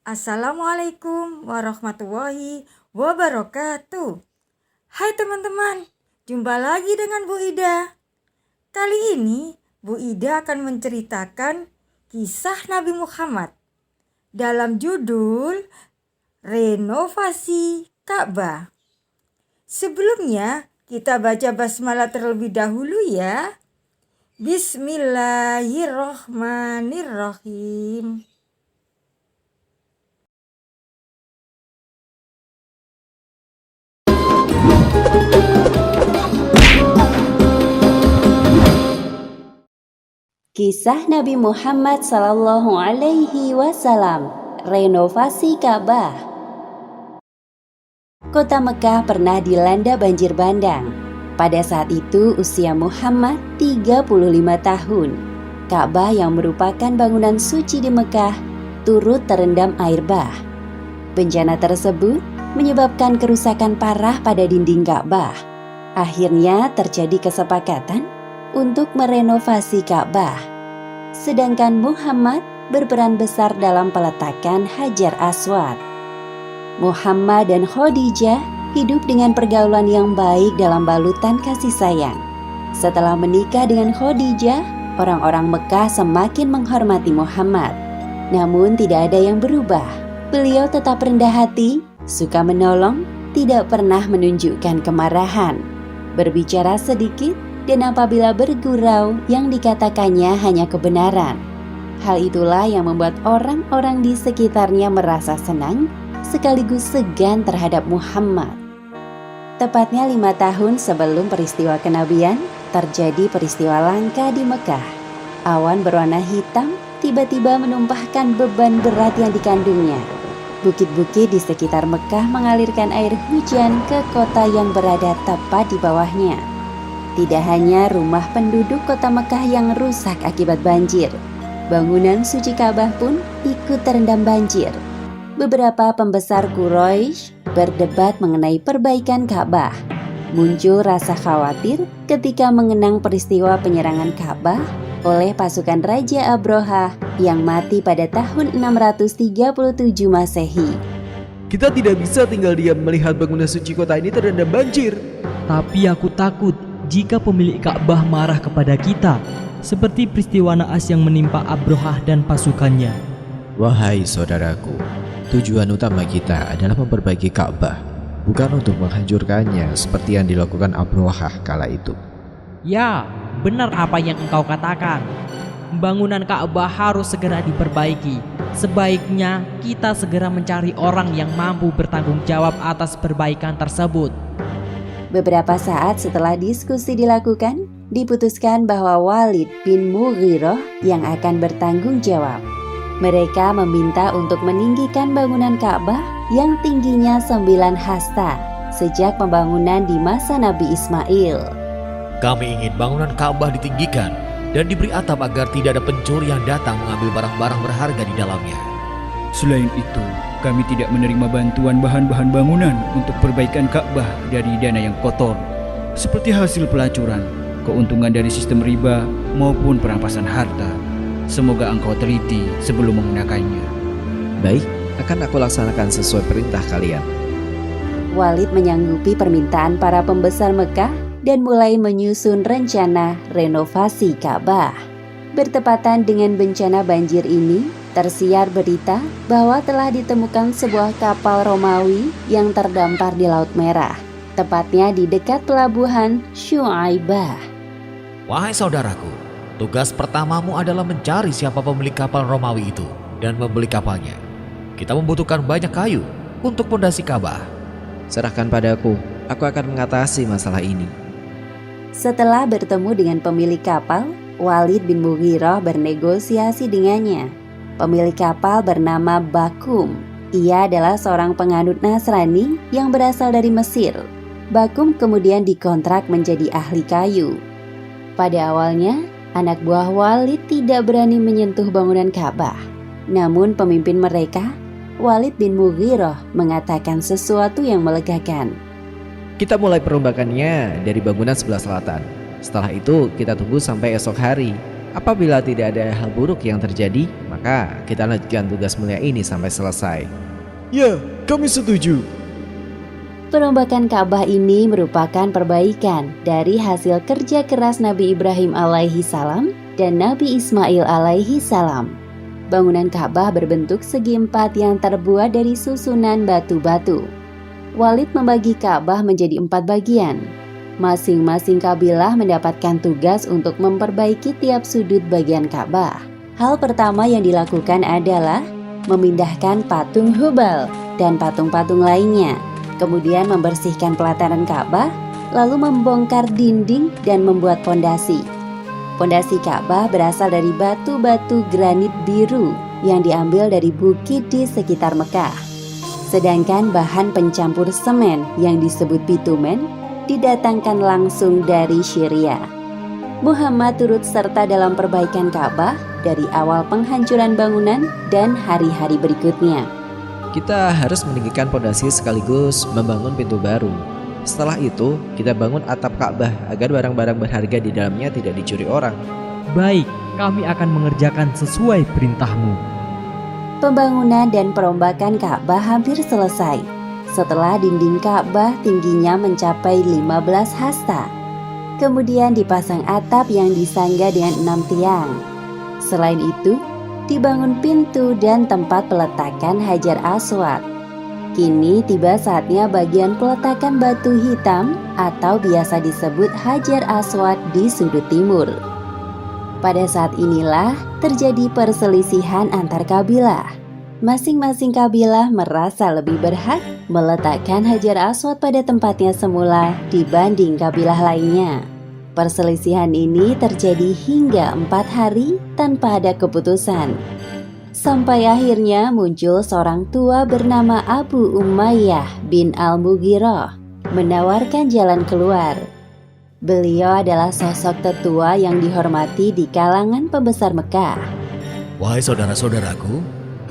Assalamualaikum warahmatullahi wabarakatuh. Hai teman-teman, jumpa lagi dengan Bu Ida. Kali ini Bu Ida akan menceritakan kisah Nabi Muhammad dalam judul Renovasi Ka'bah. Sebelumnya kita baca basmalah terlebih dahulu ya. Bismillahirrahmanirrahim. Kisah Nabi Muhammad Sallallahu Alaihi Wasallam, renovasi Ka'bah. Kota Mekah pernah dilanda banjir bandang. Pada saat itu usia Muhammad 35 tahun. Ka'bah yang merupakan bangunan suci di Mekah turut terendam air bah. Bencana tersebut menyebabkan kerusakan parah pada dinding Ka'bah. Akhirnya terjadi kesepakatan untuk merenovasi Ka'bah. Sedangkan Muhammad berperan besar dalam peletakan Hajar Aswad. Muhammad dan Khadijah hidup dengan pergaulan yang baik dalam balutan kasih sayang. Setelah menikah dengan Khadijah, orang-orang Mekah semakin menghormati Muhammad. Namun tidak ada yang berubah. Beliau tetap rendah hati, suka menolong, tidak pernah menunjukkan kemarahan. Berbicara sedikit, dan apabila bergurau yang dikatakannya hanya kebenaran. Hal itulah yang membuat orang-orang di sekitarnya merasa senang sekaligus segan terhadap Muhammad. Tepatnya 5 tahun sebelum peristiwa kenabian, terjadi peristiwa langka di Mekah. Awan berwarna hitam tiba-tiba menumpahkan beban berat yang dikandungnya. Bukit-bukit di sekitar Mekah mengalirkan air hujan ke kota yang berada tepat di bawahnya. Tidak hanya rumah penduduk kota Mekah yang rusak akibat banjir, bangunan suci Ka'bah pun ikut terendam banjir. Beberapa pembesar Quraisy berdebat mengenai perbaikan Ka'bah. Muncul rasa khawatir ketika mengenang peristiwa penyerangan Ka'bah oleh pasukan Raja Abraha yang mati pada tahun 637 Masehi. Kita tidak bisa tinggal diam melihat bangunan suci kota ini terendam banjir. Tapi aku takut jika pemilik Ka'bah marah kepada kita, seperti peristiwa naas yang menimpa Abraha dan pasukannya. Wahai saudaraku, tujuan utama kita adalah memperbaiki Ka'bah, bukan untuk menghancurkannya seperti yang dilakukan Abraha kala itu. Ya, benar apa yang engkau katakan. Bangunan Ka'bah harus segera diperbaiki. Sebaiknya kita segera mencari orang yang mampu bertanggung jawab atas perbaikan tersebut. Beberapa saat setelah diskusi dilakukan, diputuskan bahwa Walid bin Mughirah yang akan bertanggung jawab. Mereka meminta untuk meninggikan bangunan Ka'bah yang tingginya 9 hasta sejak pembangunan di masa Nabi Ismail. Kami ingin bangunan Ka'bah ditinggikan dan diberi atap agar tidak ada pencuri yang datang mengambil barang-barang berharga di dalamnya. Selain itu, kami tidak menerima bantuan bahan-bahan bangunan untuk perbaikan Ka'bah dari dana yang kotor, seperti hasil pelacuran, keuntungan dari sistem riba, maupun perampasan harta. Semoga engkau teliti sebelum menggunakannya. Baik, akan aku laksanakan sesuai perintah kalian. Walid menyanggupi permintaan para pembesar Mekah dan mulai menyusun rencana renovasi Ka'bah. Bertepatan dengan bencana banjir ini, tersiar berita bahwa telah ditemukan sebuah kapal Romawi yang terdampar di Laut Merah, tepatnya di dekat pelabuhan Syuaibah. Wahai saudaraku, tugas pertamamu adalah mencari siapa pemilik kapal Romawi itu dan membeli kapalnya. Kita membutuhkan banyak kayu untuk pondasi Ka'bah. Serahkan padaku, aku akan mengatasi masalah ini. Setelah bertemu dengan pemilik kapal, Walid bin Mughirah bernegosiasi dengannya. Pemilik kapal bernama Bakum. Ia adalah seorang penganut Nasrani yang berasal dari Mesir. Bakum kemudian dikontrak menjadi ahli kayu. Pada awalnya, anak buah Walid tidak berani menyentuh bangunan Ka'bah. Namun pemimpin mereka, Walid bin Mughirah, mengatakan sesuatu yang melegakan. Kita mulai perombakannya dari bangunan sebelah selatan. Setelah itu kita tunggu sampai esok hari. Apabila tidak ada hal buruk yang terjadi, maka kita lanjutkan tugas mulia ini sampai selesai. Ya, kami setuju. Perombakan Ka'bah ini merupakan perbaikan dari hasil kerja keras Nabi Ibrahim alaihi salam dan Nabi Ismail alaihi salam. Bangunan Ka'bah berbentuk segi empat yang terbuat dari susunan batu-batu. Walid membagi Ka'bah menjadi 4 bagian. Masing-masing kabilah mendapatkan tugas untuk memperbaiki tiap sudut bagian Ka'bah. Hal pertama yang dilakukan adalah memindahkan patung Hubal dan patung-patung lainnya, kemudian membersihkan pelataran Ka'bah, lalu membongkar dinding dan membuat pondasi. Pondasi Ka'bah berasal dari batu-batu granit biru yang diambil dari bukit di sekitar Mekah. Sedangkan bahan pencampur semen yang disebut bitumen didatangkan langsung dari Syria. Muhammad turut serta dalam perbaikan Ka'bah dari awal penghancuran bangunan dan hari-hari berikutnya. Kita harus meninggikan pondasi sekaligus membangun pintu baru. Setelah itu, kita bangun atap Ka'bah agar barang-barang berharga di dalamnya tidak dicuri orang. Baik, kami akan mengerjakan sesuai perintahmu. Pembangunan dan perombakan Ka'bah hampir selesai. Setelah dinding Ka'bah tingginya mencapai 15 hasta. Kemudian dipasang atap yang disangga dengan 6 tiang. Selain itu, dibangun pintu dan tempat peletakan Hajar Aswad. Kini tiba saatnya bagian peletakan batu hitam atau biasa disebut Hajar Aswad di sudut timur. Pada saat inilah terjadi perselisihan antar kabilah. Masing-masing kabilah merasa lebih berhak meletakkan Hajar Aswad pada tempatnya semula dibanding kabilah lainnya. Perselisihan ini terjadi hingga 4 hari tanpa ada keputusan. Sampai akhirnya muncul seorang tua bernama Abu Umayyah bin Al-Mughirah menawarkan jalan keluar. Beliau adalah sosok tetua yang dihormati di kalangan pembesar Mekah. Wahai saudara-saudaraku,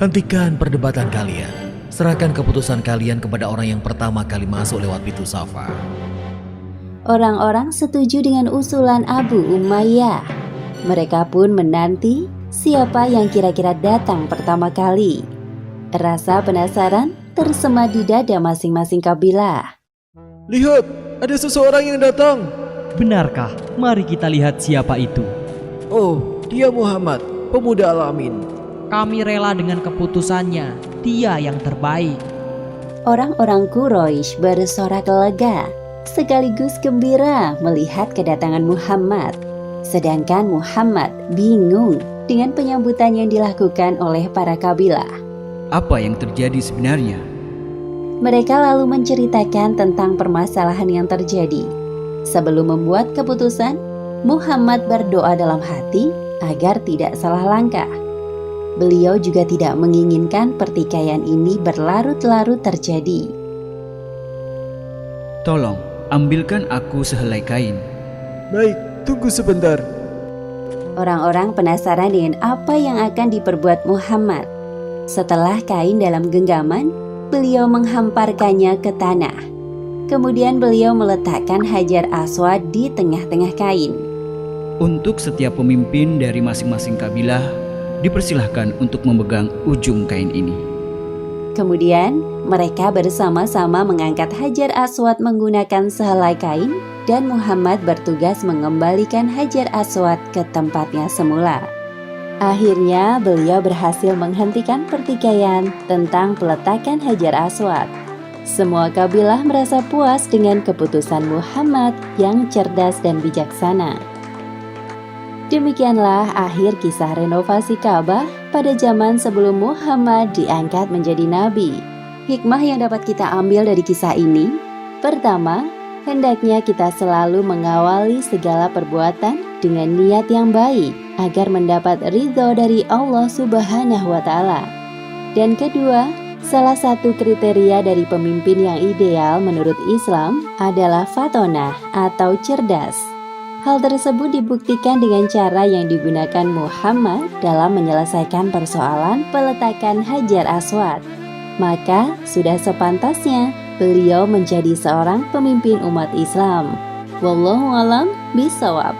hentikan perdebatan kalian. Serahkan keputusan kalian kepada orang yang pertama kali masuk lewat pintu Safa. Orang-orang setuju dengan usulan Abu Umayyah. Mereka pun menanti siapa yang kira-kira datang pertama kali. Rasa penasaran tersema di dada masing-masing kabilah. Lihat, ada seseorang yang datang. Benarkah? Mari kita lihat siapa itu. Oh, dia Muhammad, pemuda Al-Amin. Kami rela dengan keputusannya. Dia yang terbaik. Orang-orang Quraisy bersorak lega, sekaligus gembira melihat kedatangan Muhammad. Sedangkan Muhammad bingung dengan penyambutan yang dilakukan oleh para kabilah. Apa yang terjadi sebenarnya? Mereka lalu menceritakan tentang permasalahan yang terjadi. Sebelum membuat keputusan, Muhammad berdoa dalam hati agar tidak salah langkah. Beliau juga tidak menginginkan pertikaian ini berlarut-larut terjadi. Tolong, ambilkan aku sehelai kain. Baik, tunggu sebentar. Orang-orang penasaran dengan apa yang akan diperbuat Muhammad. Setelah kain dalam genggaman, beliau menghamparkannya ke tanah. Kemudian beliau meletakkan Hajar Aswad di tengah-tengah kain. Untuk setiap pemimpin dari masing-masing kabilah, dipersilahkan untuk memegang ujung kain ini. Kemudian, mereka bersama-sama mengangkat Hajar Aswad menggunakan sehelai kain dan Muhammad bertugas mengembalikan Hajar Aswad ke tempatnya semula. Akhirnya, beliau berhasil menghentikan pertikaian tentang peletakan Hajar Aswad. Semua kabilah merasa puas dengan keputusan Muhammad yang cerdas dan bijaksana. Demikianlah akhir kisah renovasi Ka'bah pada zaman sebelum Muhammad diangkat menjadi nabi. Hikmah yang dapat kita ambil dari kisah ini, pertama, hendaknya kita selalu mengawali segala perbuatan dengan niat yang baik agar mendapat ridho dari Allah Subhanahu wa Ta'ala. Dan kedua, salah satu kriteria dari pemimpin yang ideal menurut Islam adalah fatonah atau cerdas. Hal tersebut dibuktikan dengan cara yang digunakan Muhammad dalam menyelesaikan persoalan peletakan Hajar Aswad. Maka sudah sepantasnya beliau menjadi seorang pemimpin umat Islam. Wallahu a'lam bishawab.